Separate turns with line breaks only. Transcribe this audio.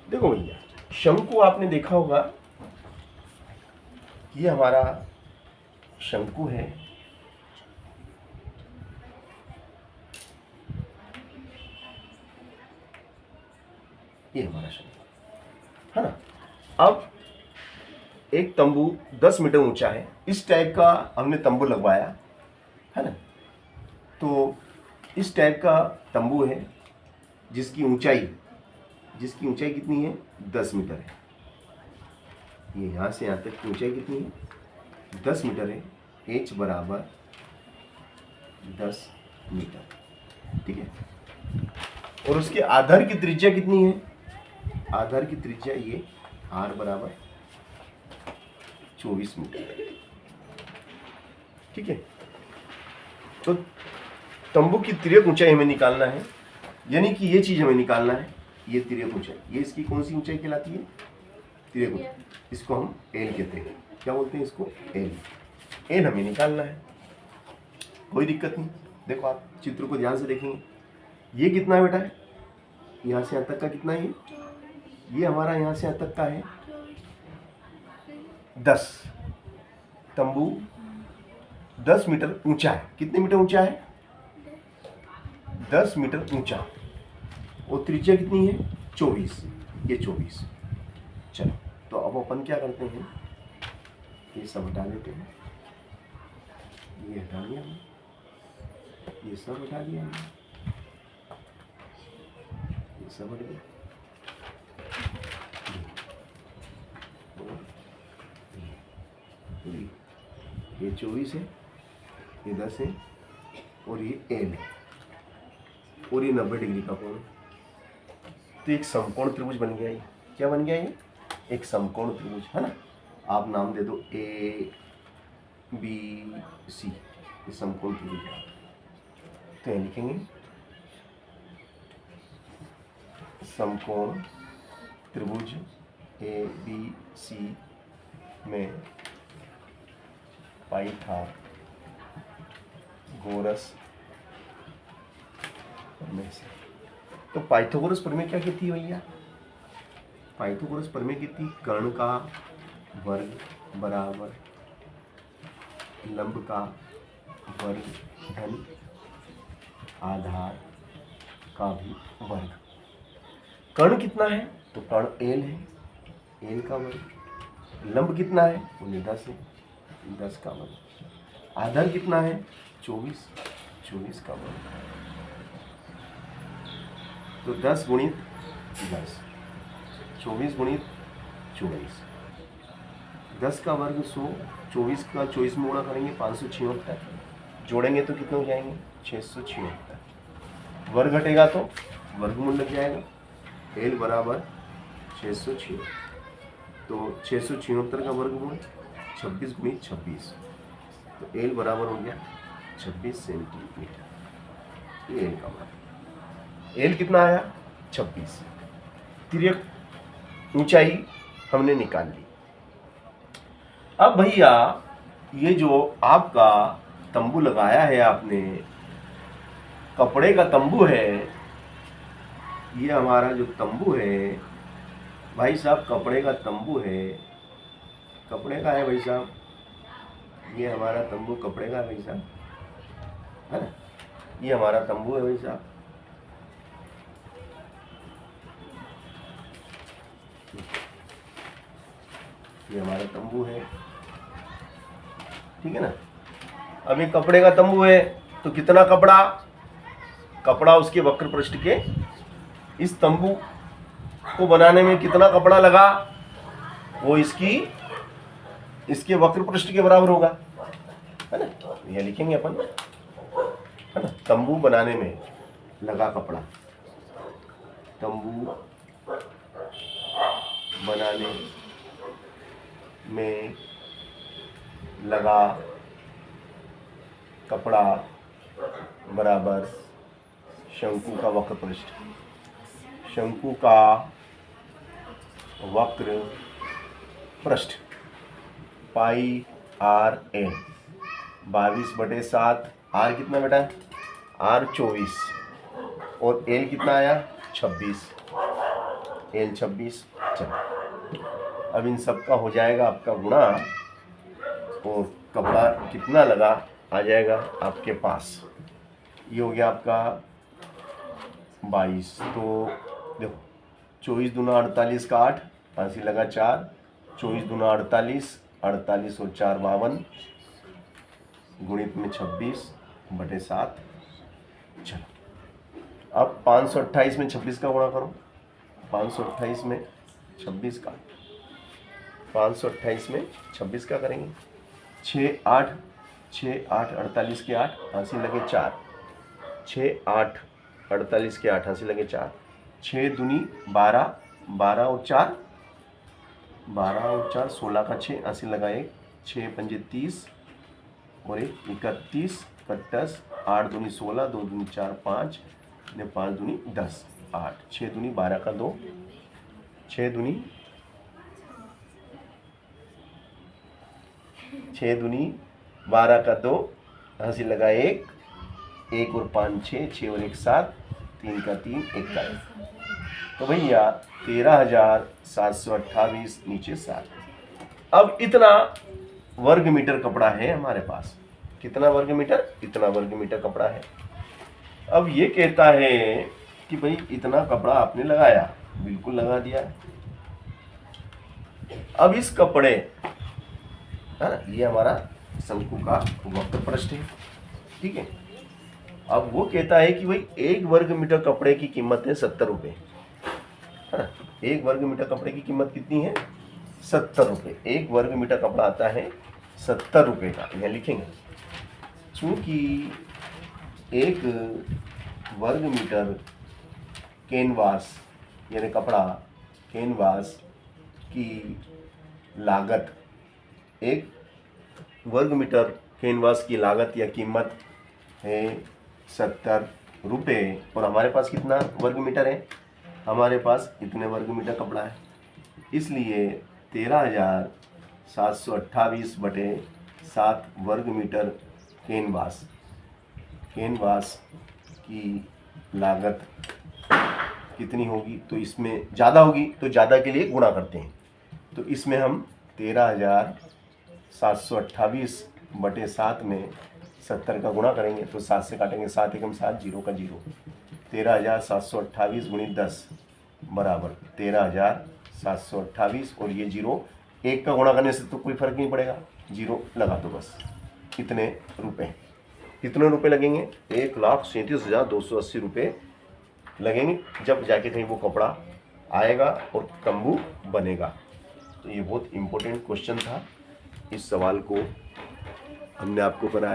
देखो भैया, शंकु आपने देखा होगा, ये हमारा शंकु है, ये हमारा शंकु है ना। अब एक तंबू 10 मीटर ऊंचा है, इस टाइप का हमने तंबू लगवाया है ना। तो इस टाइप का तंबू है जिसकी ऊंचाई कितनी है, 10 मीटर है। ये यहाँ से यहाँ तक की ऊंचाई कितनी है, 10 मीटर है। h बराबर 10 मीटर, ठीक है। और उसके आधार की त्रिज्या कितनी है, आधार की त्रिज्या ये r बराबर 24 मीटर, ठीक है। तो तंबू की तिर्यक ऊंचाई हमें निकालना है, यानी कि ये चीज हमें निकालना है, ये तिर्यक ऊंचाई, ये इसकी कौन सी ऊंचाई कहलाती है, तिर्यक ऊंचाई। इसको हम एल कहते हैं, क्या बोलते हैं इसको, एल हमें निकालना है। कोई दिक्कत नहीं, देखो आप चित्र को ध्यान से देखेंगे, ये कितना है बेटा, यहाँ से यहाँ तक का कितना है, ये हमारा यहाँ से यहाँ तक का है 10। तंबू 10 मीटर ऊंचा है, कितने मीटर ऊंचा है, 10 मीटर ऊंचा, और त्रिज्या कितनी है 24, ये 24। चलो तो अब अपन क्या करते हैं, ये सब हटा देते हैं, ये हटा दिया हमने, ये सब हटा दिया हमने, ये सब हट गया, ये 24 है, ये 10 है, और ये एल है, और ये 90 डिग्री का कोण। तो एक समकोण त्रिभुज बन गया, ये क्या बन गया, ये एक समकोण त्रिभुज है ना। आप नाम दे दो ए बी सी, ये समकोण त्रिभुज है। तो ये लिखेंगे समकोण त्रिभुज ए बी सी में पाइथागोरस प्रमेय से। तो पाइथागोरस प्रमेय क्या कहती है भैया, पाइथागोरस प्रमेय कहती है कर्ण का वर्ग बराबर लंब का वर्ग धन आधार का भी वर्ग। कर्ण कितना है, तो कर्ण एल है, एल का वर्ग। लंब कितना है, उन्हें 10 है, 10 का वर्ग। आधार कितना है 24, 24 का वर्ग। तो 10 गुणित 10, 24 गुणित 24, 10 का वर्ग 100, 24 का 24 में गुणा करेंगे 576, जोड़ेंगे तो कितने हो जाएंगे 676। वर्ग घटेगा तो वर्गमूल लग जाएगा, एल बराबर 676। तो 676 का वर्गमूल 26 गुणित 26, तो एल बराबर हो गया 26 सेंटीमीटर। ये एल का वर्ग, एल कितना आया 26। तिर्यक ऊंचाई हमने निकाल ली। अब भैया ये जो आपका तंबू लगाया है आपने, कपड़े का तंबू है, ये हमारा जो तंबू है भाई साहब, कपड़े का तंबू है, कपड़े का है भाई साहब, ये हमारा तंबू कपड़े का है भाई साहब, है ना। ये हमारा तंबू है भाई साहब, ये हमारा तंबू है, ठीक है ना। अब ये कपड़े का तंबू है, तो कितना कपड़ा, कपड़ा उसके वक्र पृष्ठ के, इस तंबू को बनाने में कितना कपड़ा लगा, वो इसके वक्र पृष्ठ के बराबर होगा, है ना। ये लिखेंगे अपन, है ना। तंबू बनाने में लगा कपड़ा, तंबू बनाने में लगा कपड़ा बराबर शंकु का वक्र पृष्ठ, शंकु का वक्र पृष्ठ पाई आर एल, 22/7। आर कितना बेटा, आर 24, और एल कितना आया 26, एल 26। चलो अब इन सब का हो जाएगा आपका गुणा और कपड़ा कितना लगा आ जाएगा आपके पास। ये हो गया आपका 22। तो देखो 24 दूना 48 का 8, फांसी लगा 4, 24 दूना 48, 48 और 4 52, गुणित में 26/7। चलो अब 528 में 26 का गुणा करो। 528 में 26 का 528 में 26 का करेंगे। 6 8 48 के 8, फांसी लगे 4, 6 8 48 के 8, फांसी लगे 4, 6 दूनी 12, 12 और 4 16 का 6, फांसी लगा 1, 6 पंजे 30 और 1 31, 10, 8 दूनी 16, 2 दूनी 4 5, 5 दूनी 10 8, 6 दूनी 12 का 2, 6 दूनी 12 का 2, हंसी लगा 1, 1 और 5 6, 6 और 1 7, 3 का 3 21। तो भैया 13,728 नीचे 7। अब इतना वर्ग मीटर कपड़ा है हमारे पास। कितना वर्ग मीटर? इतना वर्ग मीटर कपड़ा है। अब ये कहता है कि भाई इतना कपड़ा आपने लगाया, बिल्कुल लगा दिया है। अब इस कपड़े, ये हमारा शंकु का वक्र पृष्ठ है, ठीक है। अब वो कहता है कि भाई 1 वर्ग मीटर कपड़े की कीमत है 70 रुपये, है ना। 1 वर्ग मीटर कपड़े की कीमत कितनी है? 70 रुपये। 1 वर्ग मीटर कपड़ा आता है 70 रुपये का, यहाँ लिखेंगे। चूंकि 1 वर्ग मीटर कैनवास यानी कपड़ा कैनवास की लागत, 1 वर्ग मीटर कैनवास की लागत या कीमत है 70 रुपये, और हमारे पास कितना वर्ग मीटर है? हमारे पास इतने वर्ग मीटर कपड़ा है, इसलिए 13,728/7 वर्ग मीटर कैनवास की लागत कितनी होगी? तो इसमें ज़्यादा होगी, तो ज़्यादा के लिए गुणा करते हैं। तो इसमें हम 13,728/7 में 70 का गुणा करेंगे, तो 7 से काटेंगे, 7 एकम 7, 0 का 0। 13,728 × 10 बराबर 13,728, और ये 0 1 का गुणा करने से तो कोई फर्क नहीं पड़ेगा, 0 लगा दो बस। कितने रुपए? कितने रुपए लगेंगे? 1,37,280 रुपये लगेंगे, जब जाके कहीं वो कपड़ा आएगा और तंबू बनेगा। तो ये बहुत इम्पोर्टेंट क्वेश्चन था। इस सवाल को हमने आपको कराया।